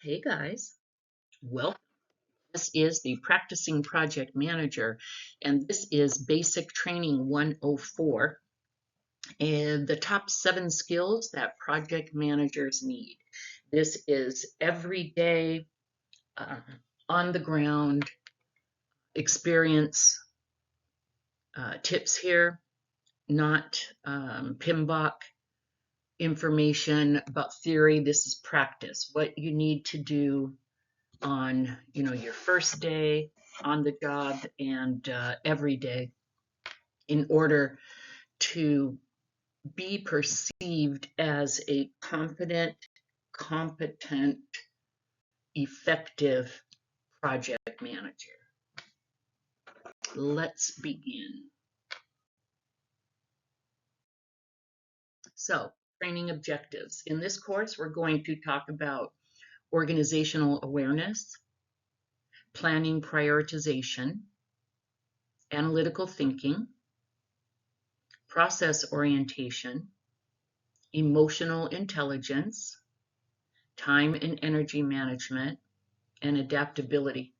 Hey guys, welcome. This is the Practicing Project Manager, and this is Basic Training 104, and the top 7 skills that project managers need. This is everyday, uh, on the ground experience tips here, not PMBOK information about theory. This is practice, what you need to do on your first day on the job and every day in order to be perceived as a confident, competent, effective project manager. Let's begin. So, training objectives. In this course, we're going to talk about organizational awareness, planning prioritization, analytical thinking, process orientation, emotional intelligence, time and energy management, and adaptability.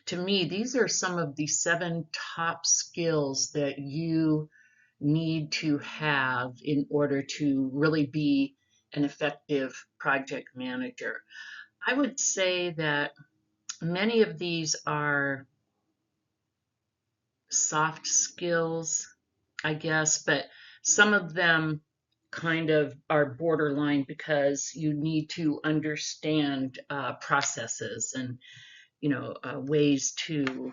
To me, these are some of the 7 top skills that you need to have in order to really be an effective project manager. I would say that many of these are soft skills, I guess, but some of them kind of are borderline because you need to understand processes and ways to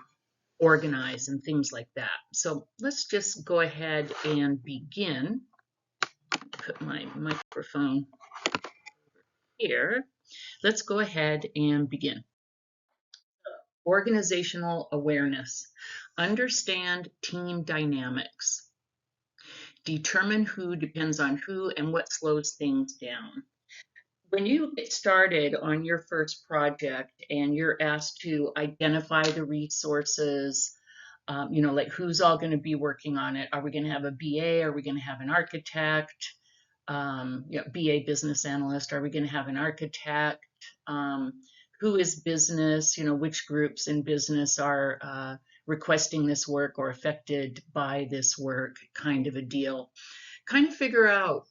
organize and things like that. So let's just go ahead and begin. Put my microphone here. Let's go ahead and begin. Organizational awareness. Understand team dynamics. Determine who depends on who and what slows things down. When you get started on your first project and you're asked to identify the resources, like who's all going to be working on it. Are we going to have a BA? Are we going to have an architect? BA business analyst. Are we going to have an architect? Who is business? Which groups in business are requesting this work or affected by this work, kind of a deal. Kind of figure out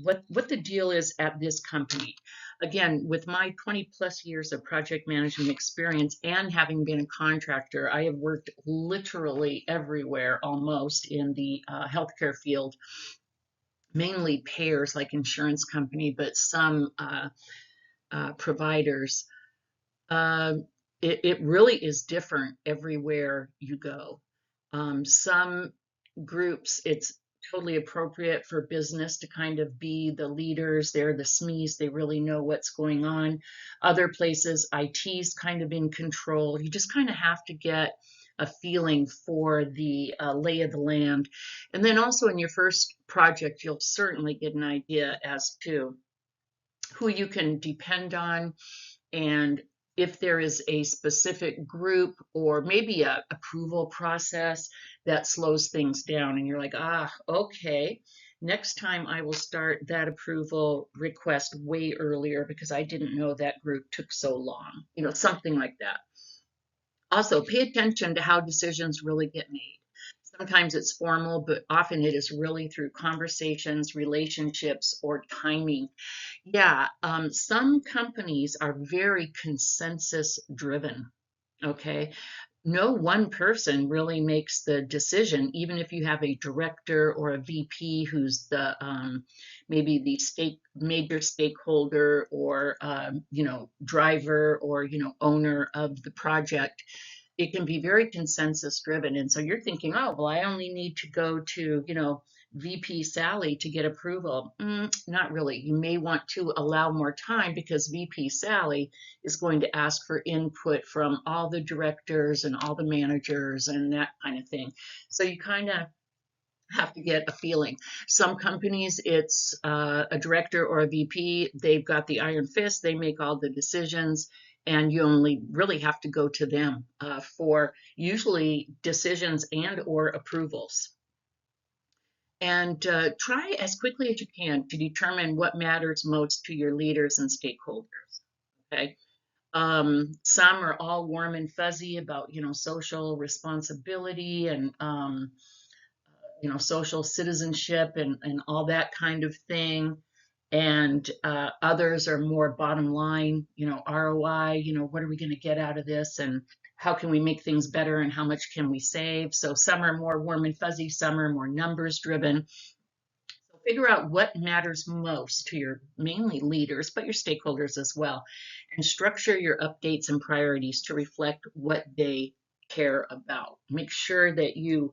what the deal is at this company. Again, with my 20 plus years of project management experience and having been a contractor, I have worked literally everywhere almost in the healthcare field, mainly payers like insurance company, but some providers. It really is different everywhere you go. Some groups, it's totally appropriate for business to kind of be the leaders. They're the SMEs. They really know what's going on. Other places, IT's kind of in control. You just kind of have to get a feeling for the lay of the land. And then also in your first project, you'll certainly get an idea as to who you can depend on and if there is a specific group or maybe a approval process that slows things down and you're like, okay, next time I will start that approval request way earlier because I didn't know that group took so long, something like that. Also, pay attention to how decisions really get made. Sometimes it's formal, but often it is really through conversations, relationships, or timing. Yeah, some companies are very consensus driven. Okay. No one person really makes the decision, even if you have a director or a VP who's the maybe the major stakeholder or driver or owner of the project. It can be very consensus driven, and so you're thinking, oh well, I only need to go to VP Sally to get approval. Not really. You may want to allow more time because VP Sally is going to ask for input from all the directors and all the managers and that kind of thing. So you kind of have to get a feeling. Some companies, it's a director or a VP. They've got the iron fist. They make all the decisions, and you only really have to go to them for usually decisions and or approvals. And try as quickly as you can to determine what matters most to your leaders and stakeholders. Okay. Some are all warm and fuzzy about, social responsibility and, social citizenship and all that kind of thing. And others are more bottom line, ROI, what are we going to get out of this? And how can we make things better and how much can we save? So some are more warm and fuzzy, some are more numbers driven. So figure out what matters most to your mainly leaders, but your stakeholders as well, and structure your updates and priorities to reflect what they care about. Make sure that you,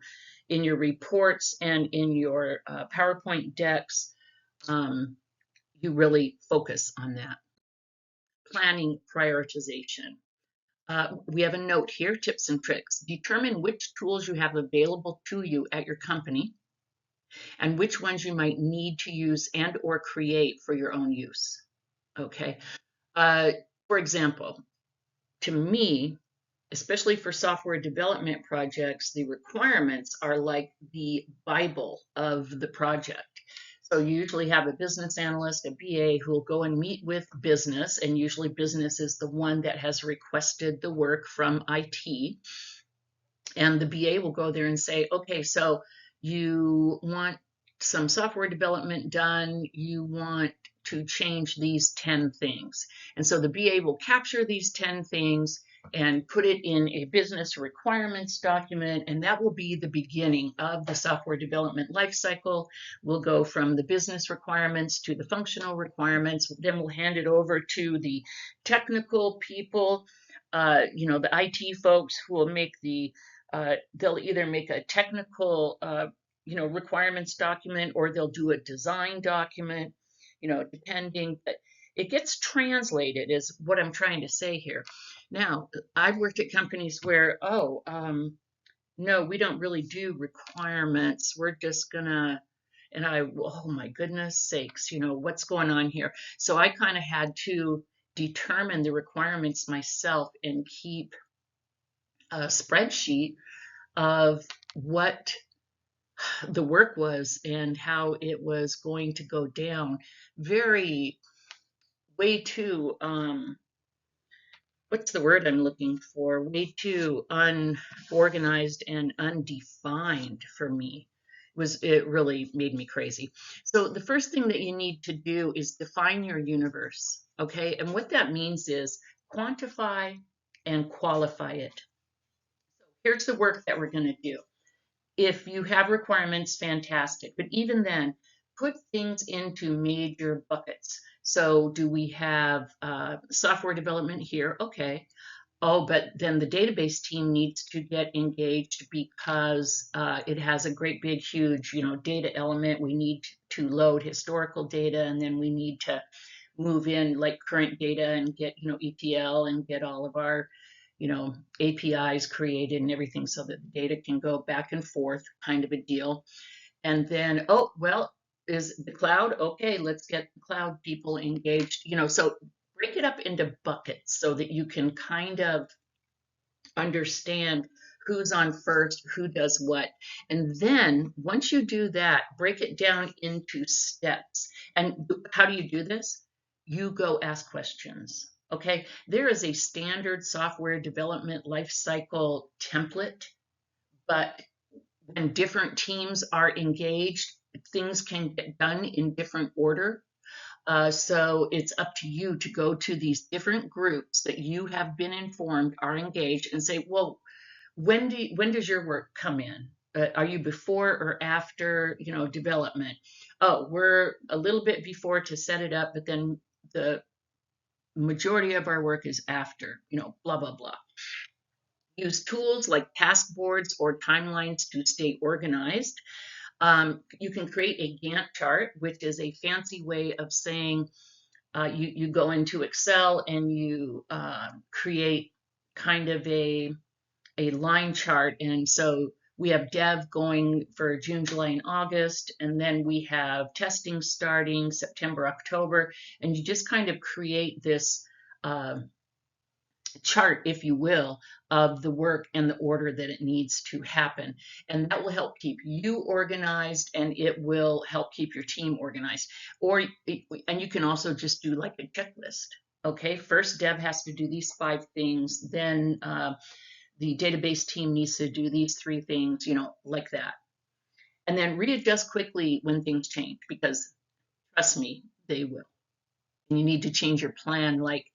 in your reports and in your PowerPoint decks, um, you really focus on that. Planning prioritization. We have a note here, tips and tricks. Determine which tools you have available to you at your company and which ones you might need to use and or create for your own use. Okay. Uh, for example, to me, especially for software development projects, the requirements are like the Bible of the project. So you usually have a business analyst, a BA, who will go and meet with business, and usually business is the one that has requested the work from IT. And the BA will go there and say, okay, so you want some software development done, you want to change these 10 things. And so the BA will capture these 10 things and put it in a business requirements document, and that will be the beginning of the software development lifecycle. We'll go from the business requirements to the functional requirements, then we'll hand it over to the technical people, the IT folks who will make they'll either make a technical, requirements document, or they'll do a design document, depending. But it gets translated, is what I'm trying to say here. Now, I've worked at companies where, no, we don't really do requirements. We're just gonna, oh my goodness sakes, what's going on here? So I kind of had to determine the requirements myself and keep a spreadsheet of what the work was and how it was going to go down. Very, way too, what's the word I'm looking for? Way too unorganized and undefined for me. It really made me crazy. So the first thing that you need to do is define your universe, okay? And what that means is quantify and qualify it. So here's the work that we're going to do. If you have requirements, fantastic. But even then, put things into major buckets. So do we have software development here? Okay. Oh, but then the database team needs to get engaged because it has a great big huge, data element. We need to load historical data, and then we need to move in like current data and get, ETL and get all of our, APIs created and everything so that the data can go back and forth, kind of a deal. And then, oh, well, is the cloud okay? Let's get the cloud people engaged. So break it up into buckets so that you can kind of understand who's on first, who does what. And then once you do that, break it down into steps. And how do you do this? You go ask questions. Okay, there is a standard software development lifecycle template, but when different teams are engaged, things can get done in different order. So it's up to you to go to these different groups that you have been informed are engaged and say, well, when does your work come in? Are you before or after, development? Oh, we're a little bit before to set it up, but then the majority of our work is after, blah, blah, blah. Use tools like task boards or timelines to stay organized. You can create a Gantt chart, which is a fancy way of saying you go into Excel and you create kind of a line chart. And so we have dev going for June, July, and August, and then we have testing starting September, October, and you just kind of create this chart, if you will, of the work and the order that it needs to happen. And that will help keep you organized, and it will help keep your team organized. And you can also just do like a checklist. Okay, first dev has to do these 5 things, then the database team needs to do these 3 things, like that. And then readjust quickly when things change, because trust me, they will. And you need to change your plan, like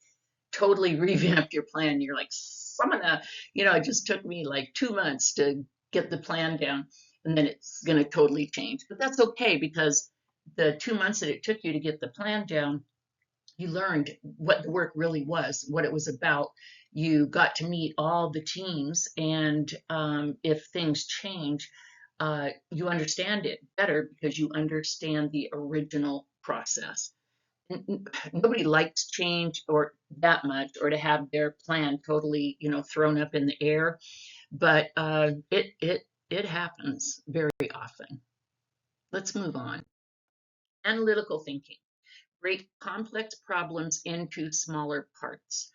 totally revamp your plan. You're like, some of the, it just took me like 2 months to get the plan down, and then it's going to totally change. But that's okay, because the 2 months that it took you to get the plan down, you learned what the work really was, what it was about. You got to meet all the teams, and if things change, you understand it better because you understand the original process. Nobody likes change or that much, or to have their plan totally, thrown up in the air. But it happens very often. Let's move on. Analytical thinking. Break complex problems into smaller parts.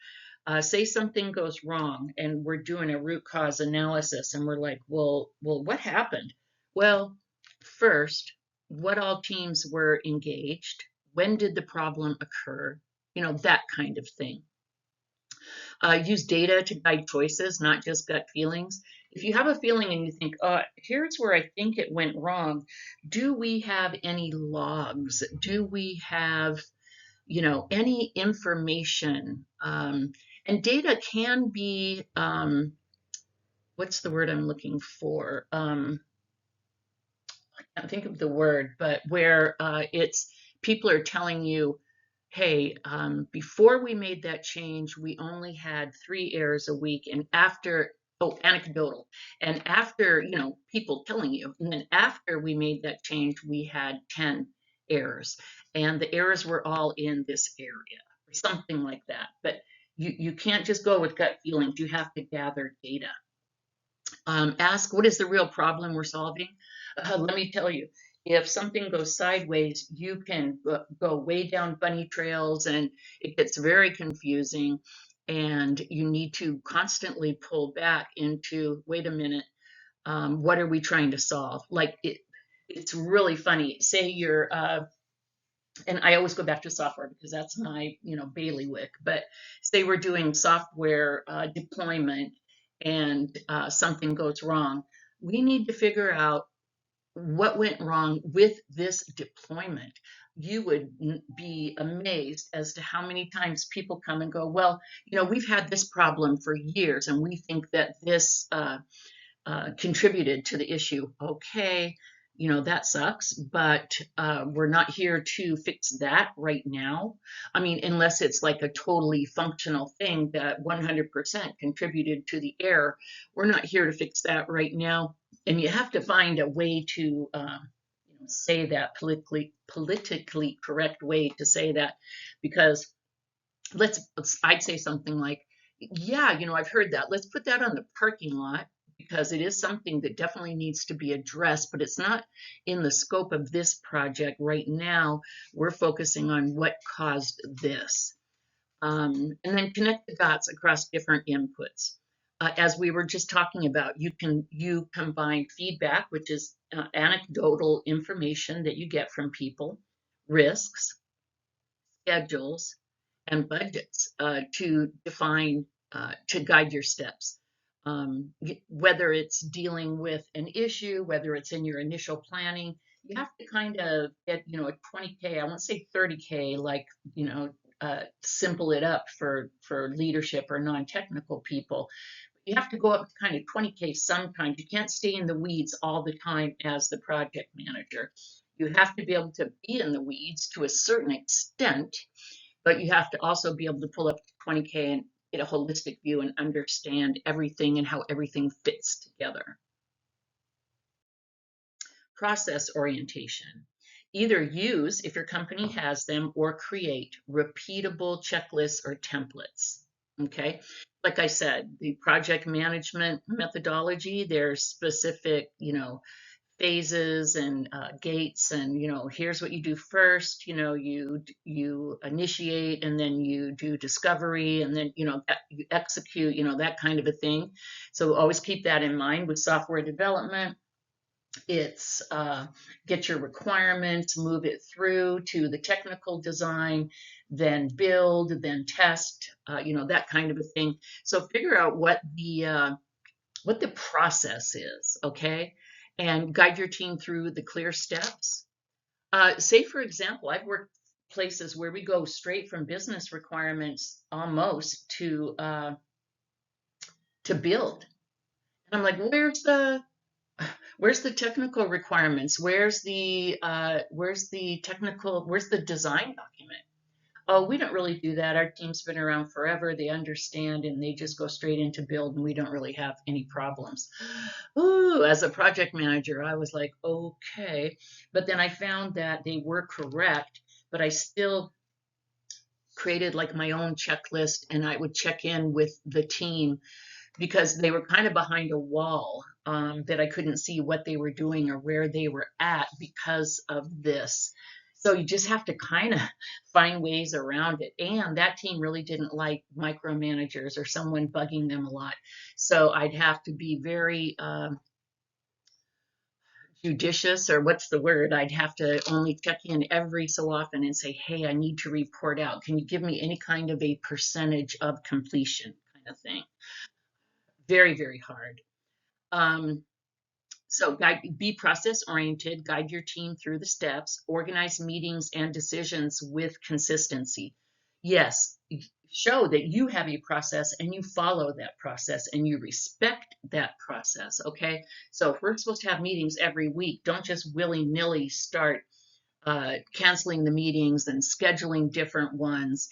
Say something goes wrong and we're doing a root cause analysis, and we're like, well, what happened? Well, first, what all teams were engaged? When did the problem occur? That kind of thing. Use data to guide choices, not just gut feelings. If you have a feeling and you think, here's where I think it went wrong, do we have any logs? Do we have, any information? And data can be, what's the word I'm looking for? I can't think of the word, but where it's people are telling you, hey, before we made that change, we only had 3 errors a week. And after, oh, anecdotal. And after, people telling you, and then after we made that change, we had 10 errors. And the errors were all in this area, or something like that. But you can't just go with gut feelings. You have to gather data. Ask, what is the real problem we're solving? Let me tell you, if something goes sideways, you can go way down bunny trails, and it gets very confusing. And you need to constantly pull back into, wait a minute, what are we trying to solve? Like it's really funny. Say you're, and I always go back to software because that's my, bailiwick. But say we're doing software deployment, and something goes wrong. We need to figure out what went wrong with this deployment. You would be amazed as to how many times people come and go, well, we've had this problem for years, and we think that this contributed to the issue. Okay, that sucks, but we're not here to fix that right now. I mean, unless it's like a totally functional thing that 100% contributed to the error, we're not here to fix that right now. And you have to find a way to say that politically correct way to say that, because I'd say something like, yeah, I've heard that. Let's put that on the parking lot, because it is something that definitely needs to be addressed, but it's not in the scope of this project right now. We're focusing on what caused this. And then connect the dots across different inputs. As we were just talking about, you combine feedback, which is anecdotal information that you get from people, risks, schedules, and budgets to define, to guide your steps. Whether it's dealing with an issue, whether it's in your initial planning, you have to kind of get, a 20K, I won't say 30K, like, simple it up for leadership or non-technical people. You have to go up to kind of 20K sometimes. You can't stay in the weeds all the time as the project manager. You have to be able to be in the weeds to a certain extent, but you have to also be able to pull up to 20K and get a holistic view and understand everything and how everything fits together. Process orientation. Either use, if your company has them, or create repeatable checklists or templates. Okay. Like I said, the project management methodology, there's specific, phases and gates, and here's what you do first. You initiate, and then you do discovery, and then you execute, that kind of a thing. So always keep that in mind with software development. It's get your requirements, move it through to the technical design, then build, then test, that kind of a thing. So figure out what the process is, okay? And guide your team through the clear steps. Say, for example, I've worked places where we go straight from business requirements almost to build. And I'm like, where's the technical requirements? Where's the design document? Oh, we don't really do that. Our team's been around forever. They understand and they just go straight into build and we don't really have any problems. Ooh, as a project manager, I was like, okay. But then I found that they were correct, but I still created like my own checklist and I would check in with the team because they were kind of behind a wall, that I couldn't see what they were doing or where they were at because of this. So you just have to kind of find ways around it. And that team really didn't like micromanagers or someone bugging them a lot. So I'd have to be very judicious, or what's the word? I'd have to only check in every so often and say, hey, I need to report out. Can you give me any kind of a percentage of completion kind of thing? Very, very hard. Um, so be process oriented, guide your team through the steps, organize meetings and decisions with consistency. Yes, show that you have a process and you follow that process and you respect that process. Okay. So if we're supposed to have meetings every week, don't just willy nilly start canceling the meetings and scheduling different ones.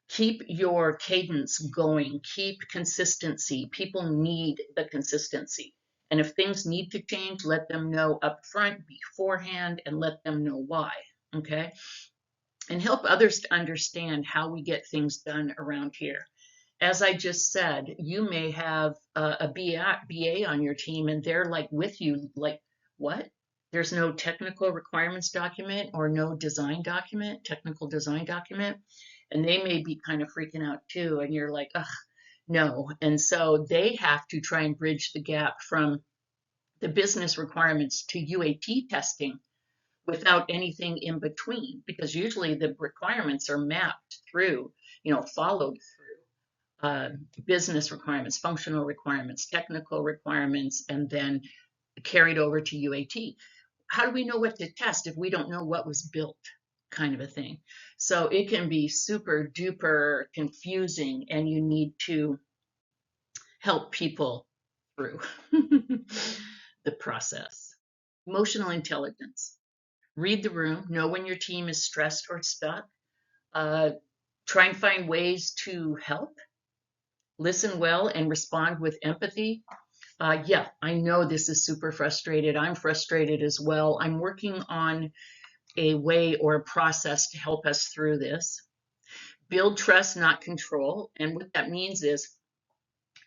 Keep your cadence going, keep consistency. People need the consistency. And if things need to change, let them know up front beforehand and let them know why. Okay. And help others to understand how we get things done around here. As I just said, you may have a BA on your team and they're like with you, like, what? There's no technical requirements document or no technical design document. And they may be kind of freaking out too. And you're like, ugh, no. And so they have to try and bridge the gap from the business requirements to UAT testing without anything in between, because usually the requirements are mapped through, followed through business requirements, functional requirements, technical requirements, and then carried over to UAT. How do we know what to test if we don't know what was built? Kind of a thing. So it can be super duper confusing, and you need to help people through the process. Emotional intelligence. Read the room, know when your team is stressed or stuck. Uh, Try and find ways to help, listen well, and respond with empathy. Yeah, I know this is super frustrated. I'm frustrated as well. I'm working on a way or a process to help us through this. Build trust, not control. And what that means is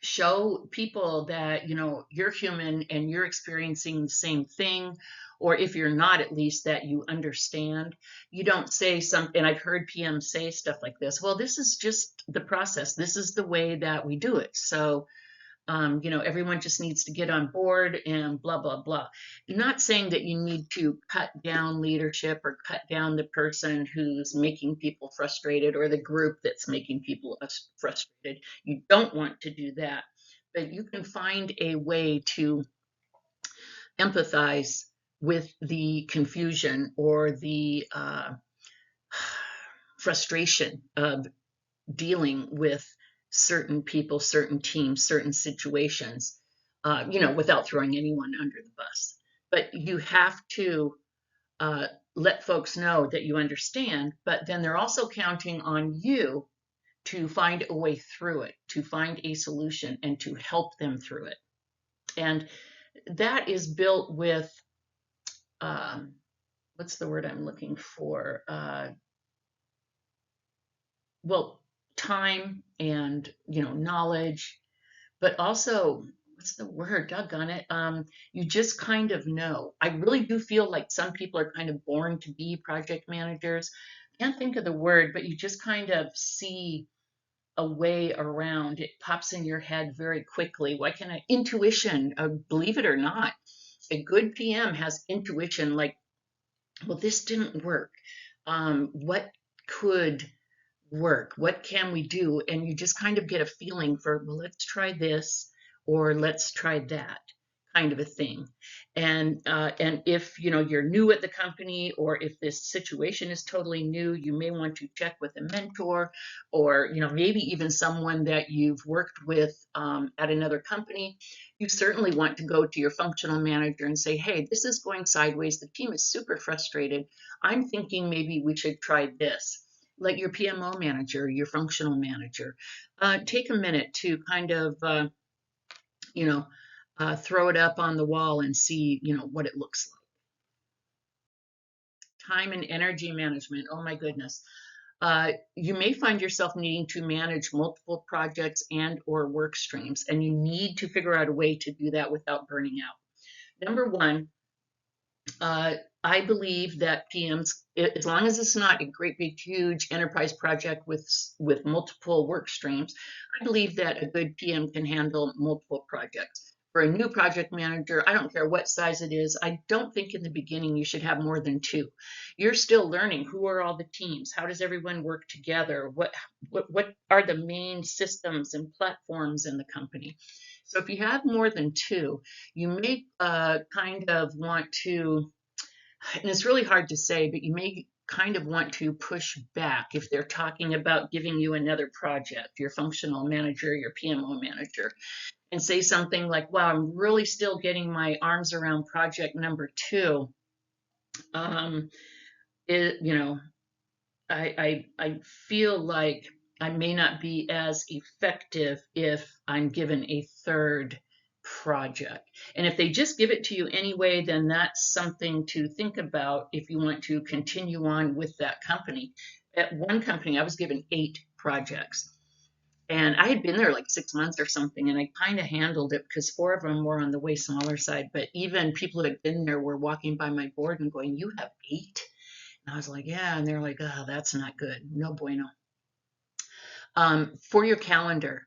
show people that you're human and you're experiencing the same thing, or if you're not, at least that you understand. You don't say something, and I've heard PMs say stuff like this, well, this is just the process, this is the way that we do it, so everyone just needs to get on board and blah, blah, blah. You're not saying that you need to cut down leadership or cut down the person who's making people frustrated or the group that's making people frustrated. You don't want to do that, but you can find a way to empathize with the confusion or the frustration of dealing with certain people, certain teams, certain situations, without throwing anyone under the bus. But you have to let folks know that you understand, but then they're also counting on you to find a way through it, to find a solution, and to help them through it. And that is built with, what's the word I'm looking for? Well, time and knowledge, but also, what's the word, doggone it, you just kind of know. I really do feel like some people are kind of born to be project managers. I can't think of the word, but you just kind of see a way around. It pops in your head very quickly. Why can I intuition, believe it or not, a good PM has intuition, like, well, this didn't work. What could work? What can we do? And you just kind of get a feeling for, well, let's try this or let's try that kind of a thing. And if you're new at the company, or if this situation is totally new, you may want to check with a mentor, or maybe even someone that you've worked with at another company. You certainly want to go to your functional manager and say, hey, this is going sideways. The team is super frustrated. I'm thinking maybe we should try this. Let your PMO manager, your functional manager, take a minute to kind of, you know, throw it up on the wall and see, what it looks like. Time and energy management. Oh my goodness. You may find yourself needing to manage multiple projects and or work streams, and you need to figure out a way to do that without burning out. Number one, uh, I believe that PMs, as long as it's not a great big huge enterprise project with multiple work streams, I believe that a good PM can handle multiple projects. For a new project manager, I don't care what size it is. I don't think in the beginning you should have more than two. You're still learning who are all the teams, how does everyone work together, what are the main systems and platforms in the company. So if you have more than two, you may kind of want to, and it's really hard to say, but you may kind of want to push back if they're talking about giving you another project, your functional manager, your PMO manager, and say something like, wow, I'm really still getting my arms around project number two. Um, it, you know, I feel like I may not be as effective if I'm given a third project. And if they just give it to you anyway, then that's something to think about if you want to continue on with that company. At one company, I was given 8 projects. And I had been there like 6 months or something, and I kind of handled it because 4 of them were on the way smaller side. But even people who had been there were walking by my board and going, "You have 8?" And I was like, yeah. And they're like, oh, that's not good. No bueno. For your calendar,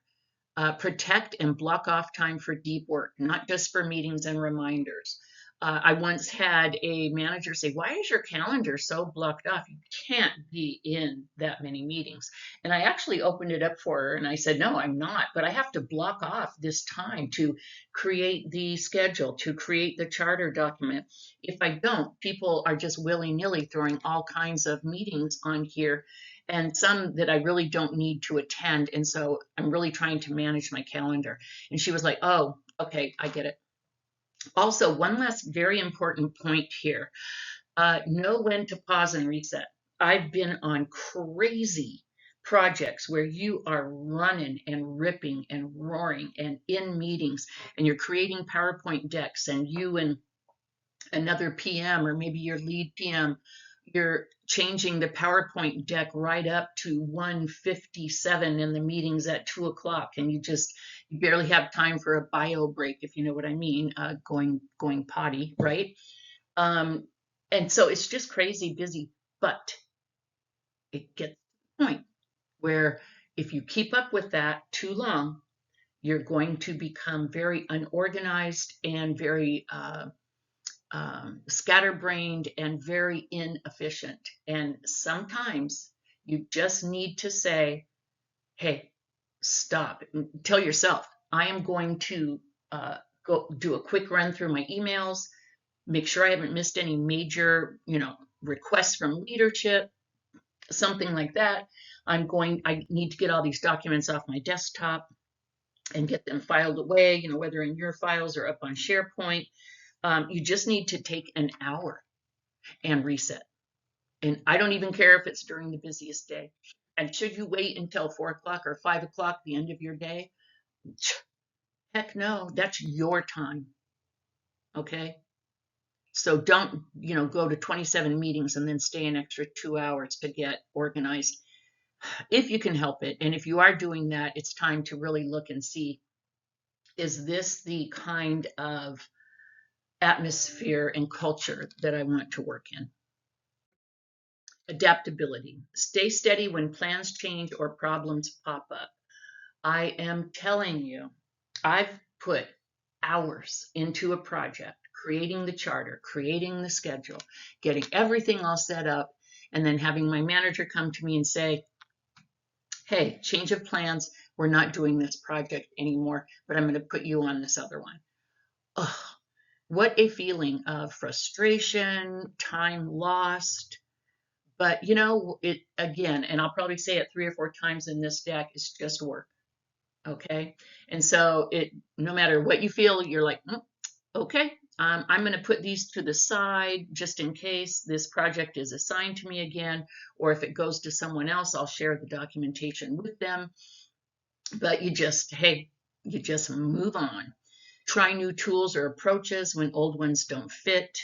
protect and block off time for deep work, not just for meetings and reminders. I once had a manager say, why is your calendar so blocked off? You can't be in that many meetings. And I actually opened it up for her and I said, no, I'm not, but I have to block off this time to create the schedule, to create the charter document. If I don't, people are just willy-nilly throwing all kinds of meetings on here, and some that I really don't need to attend. And so I'm really trying to manage my calendar. And she was like, oh, okay, I get it. Also, one last very important point here, know when to pause and reset. I've been on crazy projects where you are running and ripping and roaring and in meetings, and you're creating PowerPoint decks, and you and another PM, or maybe your lead PM, you're changing the PowerPoint deck right up to 1:57 and the meeting's at 2 o'clock, and you barely have time for a bio break, if you know what I mean, going potty, right? Um, and so it's just crazy busy, but it gets to the point where if you keep up with that too long, you're going to become very unorganized and very scatterbrained and very inefficient. And sometimes you just need to say, hey, stop. Tell yourself, I am going to go do a quick run through my emails, make sure I haven't missed any major, requests from leadership, something like that. I need to get all these documents off my desktop and get them filed away, whether in your files or up on SharePoint. You just need to take an hour and reset. And I don't even care if it's during the busiest day. And should you wait until 4 o'clock or 5 o'clock, the end of your day? Heck no, that's your time. Okay. So don't, go to 27 meetings and then stay an extra 2 hours to get organized if you can help it. And if you are doing that, it's time to really look and see, is this the kind of atmosphere and culture that I want to work in? Adaptability. Stay steady when plans change or problems pop up. I am telling you, I've put hours into a project, creating the charter, creating the schedule, getting everything all set up. and then having my manager come to me and say, hey, change of plans. We're not doing this project anymore, but I'm going to put you on this other one. Oh, what a feeling of frustration, time lost. But you know, it again, and I'll probably say it 3 or 4 times in this deck, it's just work. Okay. And so no matter what you feel, you're like, okay, I'm going to put these to the side just in case this project is assigned to me again, or if it goes to someone else, I'll share the documentation with them. But hey, you just move on. Try new tools or approaches when old ones don't fit,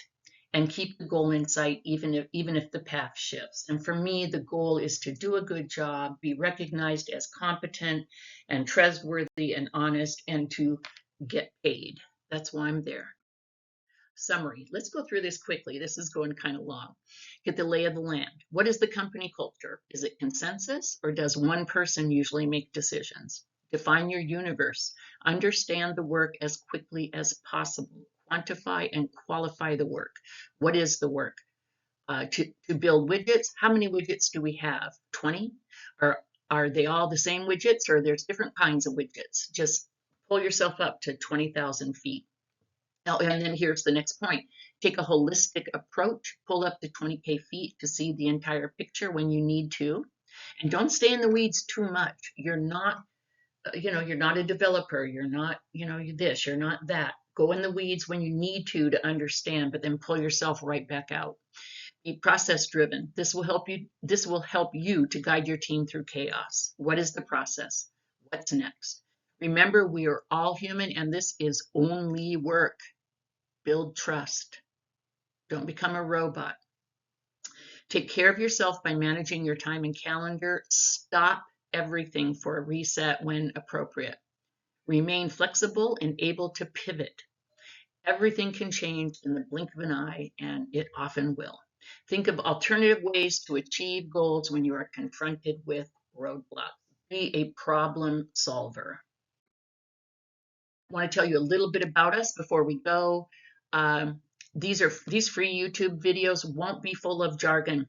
and keep the goal in sight even if the path shifts. And for me, the goal is to do a good job, be recognized as competent and trustworthy and honest, and to get paid. That's why I'm there. Summary. Let's go through this quickly. This is going kind of long. Get the lay of the land. What is the company culture? Is it consensus, or does one person usually make decisions? Define your universe. Understand the work as quickly as possible. Quantify and qualify the work. What is the work? To build widgets. How many widgets do we have? 20? Or are they all the same widgets, or there's different kinds of widgets? Just pull yourself up to 20,000 feet. Now, and then here's the next point. Take a holistic approach, pull up to 20K feet to see the entire picture when you need to. And don't stay in the weeds too much. You're not, you're not a developer. You're not, you're this, you're not that. Go in the weeds when you need to understand, but then pull yourself right back out. Be process driven. This will help you to guide your team through chaos. What is the process? What's next? Remember, we are all human and this is only work. Build trust. Don't become a robot. Take care of yourself by managing your time and calendar. Stop everything for a reset when appropriate. Remain flexible and able to pivot. Everything can change in the blink of an eye, and it often will. Think of alternative ways to achieve goals when you are confronted with roadblocks. Be a problem solver. I want to tell you a little bit about us before we go. These free YouTube videos won't be full of jargon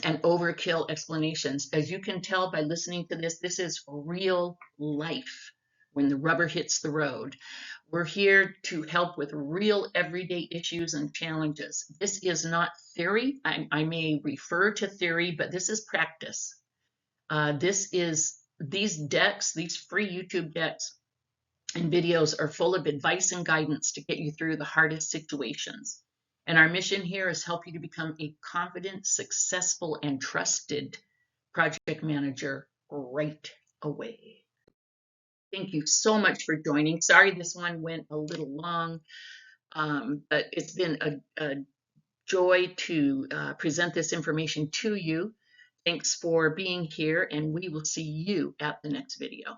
and overkill explanations. As you can tell by listening to this is real life when the rubber hits the road. We're here to help with real everyday issues and challenges. This is not theory. I may refer to theory, but this is practice. These decks, these free YouTube decks and videos are full of advice and guidance to get you through the hardest situations. And our mission here is help you to become a confident, successful, and trusted project manager right away. Thank you so much for joining. Sorry this one went a little long, but it's been a joy to present this information to you. Thanks for being here, and we will see you at the next video.